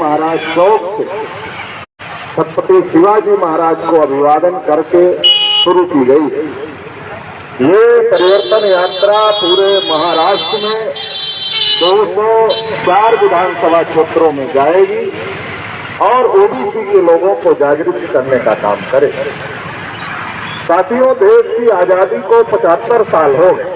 महाराज चौक से छत्रपति शिवाजी महाराज को अभिवादन करके शुरू की गई है। ये परिवर्तन यात्रा पूरे महाराष्ट्र में 204 विधानसभा क्षेत्रों में जाएगी और ओबीसी के लोगों को जागृत करने का काम करेगी। साथियों, देश की आजादी को 75 साल हो गए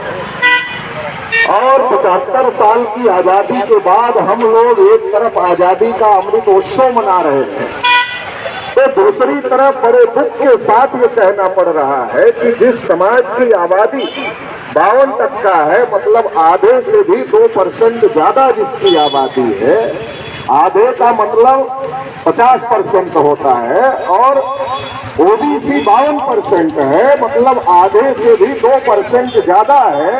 और 75 साल की आजादी के बाद हम लोग एक तरफ आजादी का अमृतोत्सव मना रहे थे, तो दूसरी तरफ बड़े दुख के साथ ये कहना पड़ रहा है कि जिस समाज की आबादी 52% है, मतलब आधे से भी 2% ज्यादा जिसकी आबादी है, आधे का मतलब 50% होता है और ओबीसी 52% है, मतलब आधे से भी 2% ज्यादा है।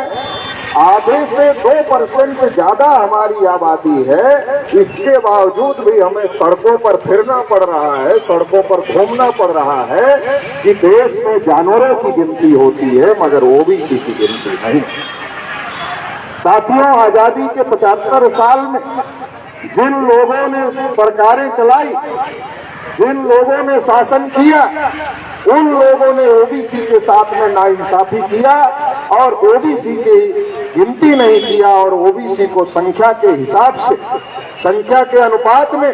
आधे से 2% ज्यादा हमारी आबादी है, इसके बावजूद भी हमें सड़कों पर फिरना पड़ रहा है, सड़कों पर घूमना पड़ रहा है कि देश में जानवरों की गिनती होती है मगर ओबीसी की गिनती नहीं। साथियों, आजादी के 75 साल में जिन लोगों ने सरकारें चलाई, जिन लोगों ने शासन किया, उन लोगों ने ओबीसी के साथ में नाइंसाफी किया और ओबीसी की गिनती नहीं किया और ओबीसी को संख्या के हिसाब से, संख्या के अनुपात में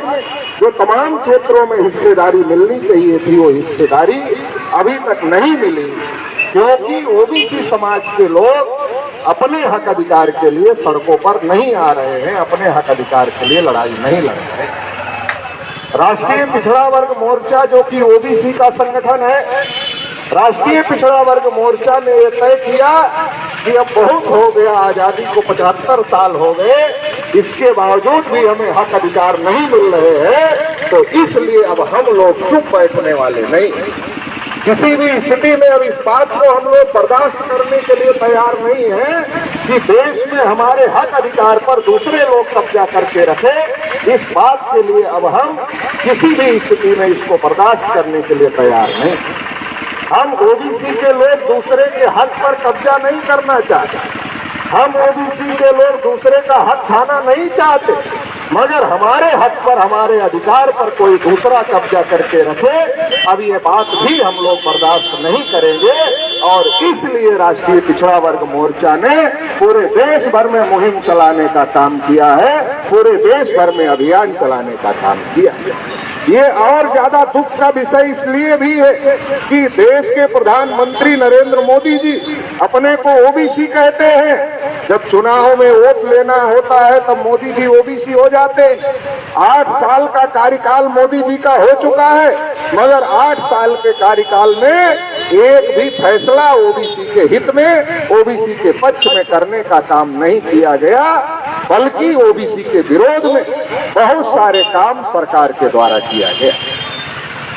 जो तमाम क्षेत्रों में हिस्सेदारी मिलनी चाहिए थी, वो हिस्सेदारी अभी तक नहीं मिली, क्योंकि ओबीसी समाज के लोग अपने हक अधिकार के लिए सड़कों पर नहीं आ रहे हैं, अपने हक अधिकार के लिए लड़ाई नहीं लड़ रहे हैं। राष्ट्रीय पिछड़ा वर्ग मोर्चा, जो कि ओबीसी का संगठन है, राष्ट्रीय पिछड़ा वर्ग मोर्चा ने यह तय किया कि अब बहुत हो गया, आजादी को 75 साल हो गए, इसके बावजूद भी हमें हक अधिकार नहीं मिल रहे हैं, तो इसलिए अब हम लोग चुप बैठने वाले नहीं। किसी भी स्थिति में अब इस बात को हम लोग बर्दाश्त करने के लिए तैयार नहीं है कि देश में हमारे हक अधिकार पर दूसरे लोग कब्जा करके रखे। इस बात के लिए अब हम किसी भी स्थिति में इसको बर्दाश्त करने के लिए तैयार नहीं। हम ओबीसी के लोग दूसरे के हक पर कब्जा नहीं करना चाहते, हम ओबीसी के लोग दूसरे का हक खाना नहीं चाहते, मगर हमारे हक पर, हमारे अधिकार पर कोई दूसरा कब्जा करके रखे, अब ये बात भी हम लोग बर्दाश्त नहीं करेंगे। और इसलिए राष्ट्रीय पिछड़ा वर्ग मोर्चा ने पूरे देश भर में मुहिम चलाने का काम किया है, पूरे देश भर में अभियान चलाने का काम किया है। ये और ज्यादा दुख का विषय इसलिए भी है कि देश के प्रधानमंत्री नरेंद्र मोदी जी अपने को ओबीसी कहते हैं। जब चुनाव में वोट लेना होता है तब मोदी जी ओबीसी हो जाते। 8 साल का कार्यकाल मोदी जी का हो चुका है, मगर 8 साल के कार्यकाल में एक भी फैसला ओबीसी के हित में, ओबीसी के पक्ष में करने का काम नहीं किया गया, बल्कि ओबीसी के विरोध में बहुत सारे काम सरकार के द्वारा किया गया।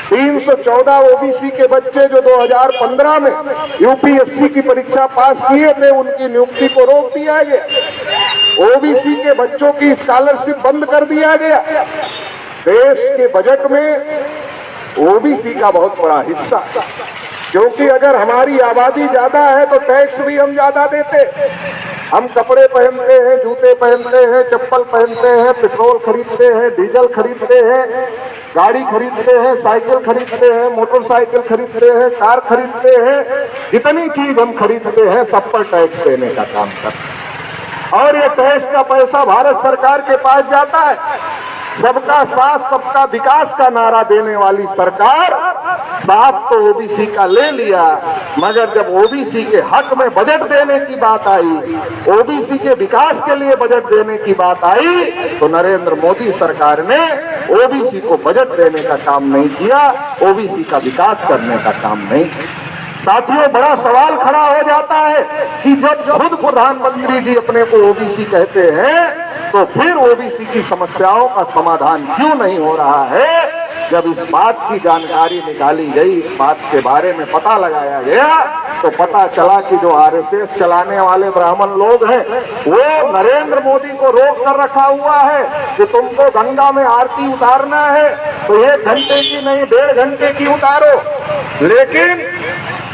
314 ओबीसी के बच्चे जो 2015 में यूपीएससी की परीक्षा पास किए थे, उनकी नियुक्ति को रोक दिया गया। ओबीसी के बच्चों की स्कॉलरशिप बंद कर दिया गया। देश के बजट में ओबीसी का बहुत बड़ा हिस्सा, क्योंकि अगर हमारी आबादी ज्यादा है तो टैक्स भी हम ज्यादा देते। हम कपड़े पहनते हैं, जूते पहनते हैं, चप्पल पहनते हैं, पेट्रोल खरीदते हैं, डीजल खरीदते हैं, गाड़ी खरीदते हैं, साइकिल खरीदते हैं, मोटरसाइकिल खरीदते हैं, कार खरीदते हैं। जितनी चीज हम खरीदते हैं सब पर टैक्स देने का काम करते हैं और ये टैक्स का पैसा भारत सरकार के पास जाता है। सबका साथ सबका विकास का नारा देने वाली सरकार साथ तो ओबीसी का ले लिया, मगर जब ओबीसी के हक में बजट देने की बात आई, ओबीसी के विकास के लिए बजट देने की बात आई, तो नरेंद्र मोदी सरकार ने ओबीसी को बजट देने का काम नहीं किया, ओबीसी का विकास करने का काम नहीं। साथियों, बड़ा सवाल खड़ा हो जाता है कि जब खुद प्रधानमंत्री जी अपने को ओबीसी कहते हैं, तो फिर ओबीसी की समस्याओं का समाधान क्यों नहीं हो रहा है। जब इस बात की जानकारी निकाली गई, इस बात के बारे में पता लगाया गया, तो पता चला कि जो आरएसएस चलाने वाले ब्राह्मण लोग हैं, वो नरेंद्र मोदी को रोक कर रखा हुआ है कि तुमको गंगा में आरती उतारना है तो 1 घंटे की नहीं 1.5 घंटे की उतारो, लेकिन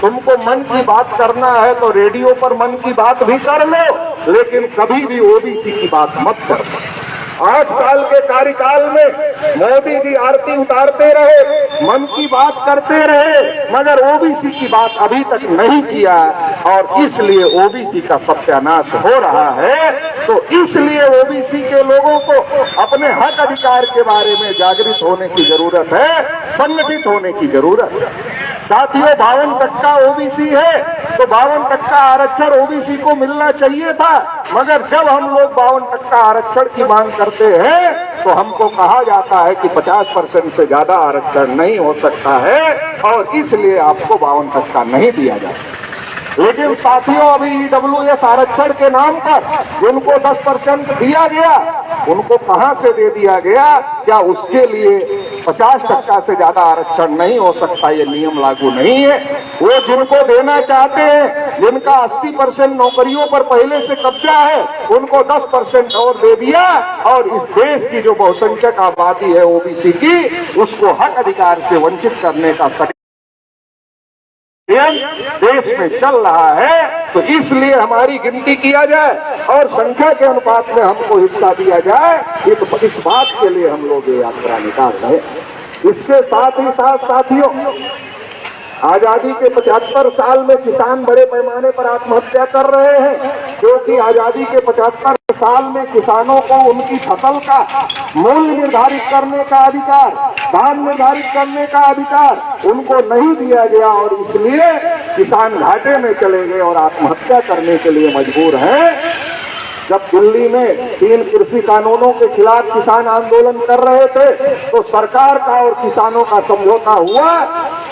तुमको मन की बात करना है तो रेडियो पर मन की बात भी कर लो, लेकिन कभी भी ओबीसी की बात मत करो। 8 साल के कार्यकाल में मोदी जी आरती उतारते रहे, मन की बात करते रहे, मगर ओबीसी की बात अभी तक नहीं किया और इसलिए ओबीसी का सत्यानाश हो रहा है। तो इसलिए ओबीसी के लोगों को अपने हक अधिकार के बारे में जागृत होने की जरूरत है, संगठित होने की जरूरत है। साथियों, 52% ओबीसी है तो 52% आरक्षण ओबीसी को मिलना चाहिए था, मगर जब हम लोग 52% आरक्षण की मांग करते हैं तो हमको कहा जाता है कि 50% से ज्यादा आरक्षण नहीं हो सकता है और इसलिए आपको 52% नहीं दिया जाता। लेकिन साथियों, अभी ईडब्ल्यूएस आरक्षण के नाम पर जिनको 10% दिया गया, उनको कहां से दे दिया गया? क्या उसके लिए 50% से ज्यादा आरक्षण नहीं हो सकता? ये नियम लागू नहीं है। वो जिनको देना चाहते हैं, जिनका 80% नौकरियों पर पहले से कब्जा है, उनको 10% और दे दिया और इस देश की जो बहुसंख्यक आबादी है ओबीसी की, उसको हक अधिकार से वंचित करने का देश में चल रहा है। तो इसलिए हमारी गिनती किया जाए और संख्या के अनुपात में हमको हिस्सा दिया जाए, इस बात के लिए हम लोग ये यात्रा निकाल रहे हैं। इसके साथ ही साथ साथियों, आजादी के 75 साल में किसान बड़े पैमाने पर आत्महत्या कर रहे हैं, क्योंकि आजादी के 75 साल में किसानों को उनकी फसल का मूल्य निर्धारित करने का अधिकार, दाम निर्धारित करने का अधिकार उनको नहीं दिया गया और इसलिए किसान घाटे में चले गए और आत्महत्या करने के लिए मजबूर हैं। जब दिल्ली में 3 कृषि कानूनों के खिलाफ किसान आंदोलन कर रहे थे तो सरकार का और किसानों का समझौता हुआ,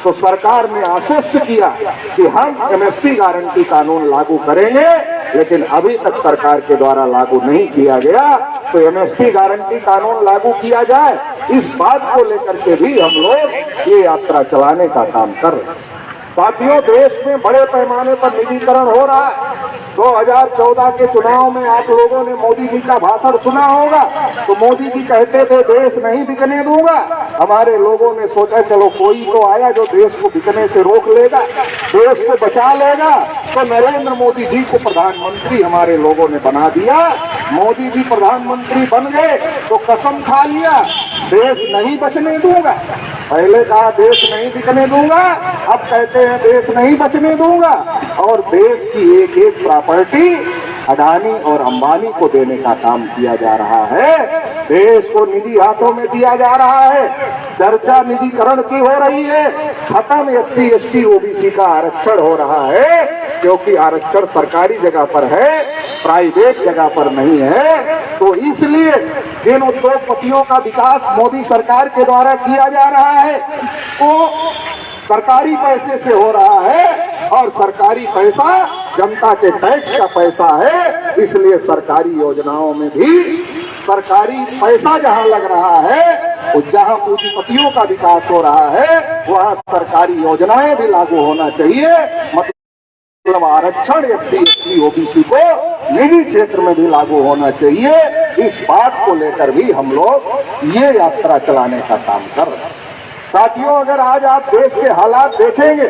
तो सरकार ने आश्वस्त किया कि हम एमएसपी गारंटी कानून लागू करेंगे, लेकिन अभी तक सरकार के द्वारा लागू नहीं किया गया। तो एमएसपी गारंटी कानून लागू किया जाए, इस बात को लेकर के भी हम लोग ये यात्रा चलाने का काम कर रहे हैं। साथियों, देश में बड़े पैमाने पर निजीकरण हो रहा है। 2014 के चुनाव में आप लोगों ने मोदी जी का भाषण सुना होगा, तो मोदी जी कहते थे देश नहीं बिकने दूंगा। हमारे लोगों ने सोचा चलो कोई तो आया जो देश को बिकने से रोक लेगा, देश को बचा लेगा। तो नरेंद्र मोदी जी को प्रधानमंत्री हमारे लोगों ने बना दिया। मोदी जी प्रधानमंत्री बन गए तो कसम खा लिया देश नहीं बचने दूंगा। पहले कहा देश नहीं बिकने दूंगा, अब कहते हैं देश नहीं बचने दूंगा। और देश की एक एक प्रॉपर्टी अडानी और अंबानी को देने का काम किया जा रहा है। देश को निजी हाथों में दिया जा रहा है। चर्चा निजीकरण की हो रही है। खत्म एससी एसटी ओबीसी का आरक्षण हो रहा है, क्योंकि आरक्षण सरकारी जगह पर है, प्राइवेट जगह पर नहीं है। तो इसलिए जिन उद्योगपतियों का विकास मोदी सरकार के द्वारा किया जा रहा है वो सरकारी पैसे से हो रहा है और सरकारी पैसा जनता के टैक्स का पैसा है। इसलिए सरकारी योजनाओं में भी सरकारी पैसा जहां लग रहा है, जहां पूंजीपतियों का विकास हो रहा है, वहां सरकारी योजनाएं भी लागू होना चाहिए। मतलब आरक्षण एससी एसटी ओबीसी को निजी क्षेत्र में भी लागू होना चाहिए। इस बात को लेकर भी हम लोग ये यात्रा चलाने का काम कर रहे हैं। साथियों, अगर आज आप देश के हालात देखेंगे,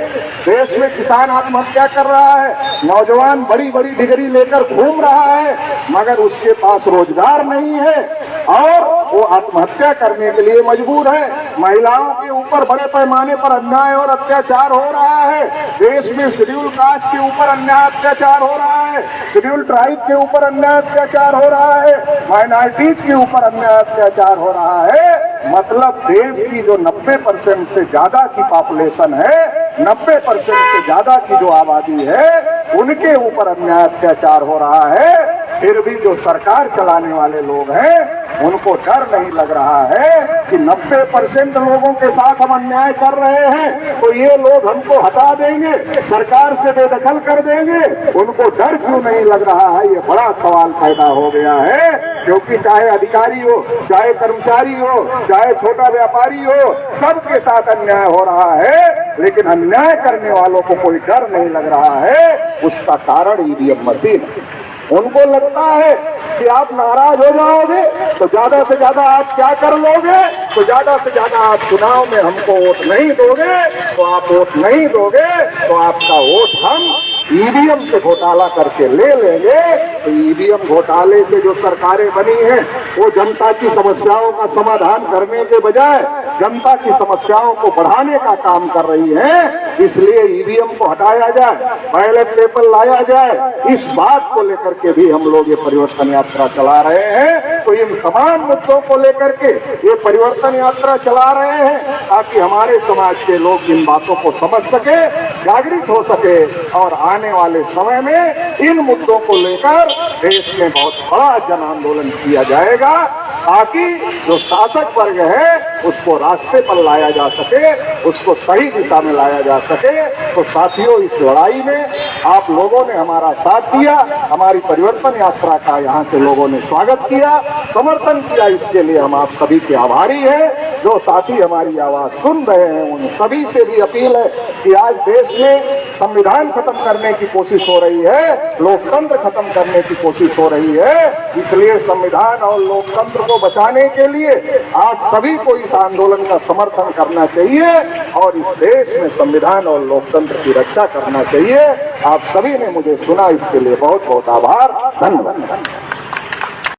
देश में किसान आत्महत्या कर रहा है, नौजवान बड़ी बड़ी डिग्री लेकर घूम रहा है, मगर उसके पास रोजगार नहीं है और वो आत्महत्या करने के लिए मजबूर है। महिलाओं के ऊपर बड़े पैमाने पर अन्याय और अत्याचार हो रहा है। देश में शेड्यूल कास्ट के ऊपर अन्याय अत्याचार हो रहा है, शेड्यूल ट्राइब के ऊपर अन्याय अत्याचार हो रहा है, माइनॉरिटीज के ऊपर अन्याय अत्याचार हो रहा है। मतलब देश की जो 90% से ज्यादा की पॉपुलेशन है, 90% से ज्यादा की जो आबादी है, उनके ऊपर अन्याय अत्याचार हो रहा है। फिर भी जो सरकार चलाने वाले लोग हैं उनको डर नहीं लग रहा है कि 90% लोगों के साथ हम अन्याय कर रहे हैं तो ये लोग हमको हटा देंगे, सरकार से बेदखल कर देंगे। उनको डर क्यों नहीं लग रहा है, ये बड़ा सवाल पैदा हो गया है। क्योंकि चाहे अधिकारी हो, चाहे कर्मचारी हो, चाहे छोटा व्यापारी हो, सबके साथ अन्याय हो रहा है, लेकिन अन्याय करने वालों को कोई डर नहीं लग रहा है। उसका कारण ईवीएम मशीन। उनको लगता है कि आप नाराज हो जाओगे तो ज्यादा से ज्यादा आप क्या कर लोगे, तो ज्यादा से ज्यादा आप चुनाव में हमको वोट नहीं दोगे, तो आप वोट नहीं दोगे तो आपका वोट हम ईवीएम से घोटाला करके ले लेंगे तो ईवीएम घोटाले से जो सरकारें बनी हैं वो जनता की समस्याओं का समाधान करने के बजाय जनता की समस्याओं को बढ़ाने का काम कर रही है। इसलिए ईवीएम को हटाया जाए, बैलेट पेपर लाया जाए, इस बात को लेकर के भी हम लोग ये परिवर्तन यात्रा चला रहे हैं। तो इन तमाम मुद्दों को लेकर के ये परिवर्तन यात्रा चला रहे हैं ताकि हमारे समाज के लोग इन बातों को समझ सके, जागृत हो सके और आने वाले समय में इन मुद्दों को लेकर देश में बहुत बड़ा जन आंदोलन किया जाएगा ताकि जो शासक वर्ग है उसको रास्ते पर लाया जा सके, उसको सही दिशा में लाया जा सके। तो साथियों, इस लड़ाई में आप लोगों ने हमारा साथ दिया, हमारी परिवर्तन यात्रा का यहाँ के लोगों ने स्वागत किया, समर्थन किया, इसके लिए हम आप सभी के आभारी हैं। जो साथी हमारी आवाज सुन रहे हैं उन सभी से भी अपील है कि आज देश में संविधान खत्म करने की कोशिश हो रही है, लोकतंत्र खत्म करने की कोशिश हो रही है। इसलिए संविधान और लोकतंत्र को बचाने के लिए आप सभी को इस आंदोलन का समर्थन करना चाहिए और इस देश में संविधान और लोकतंत्र की रक्षा करना चाहिए। आप सभी ने मुझे सुना, इसके लिए बहुत बहुत आभार, धन्यवाद।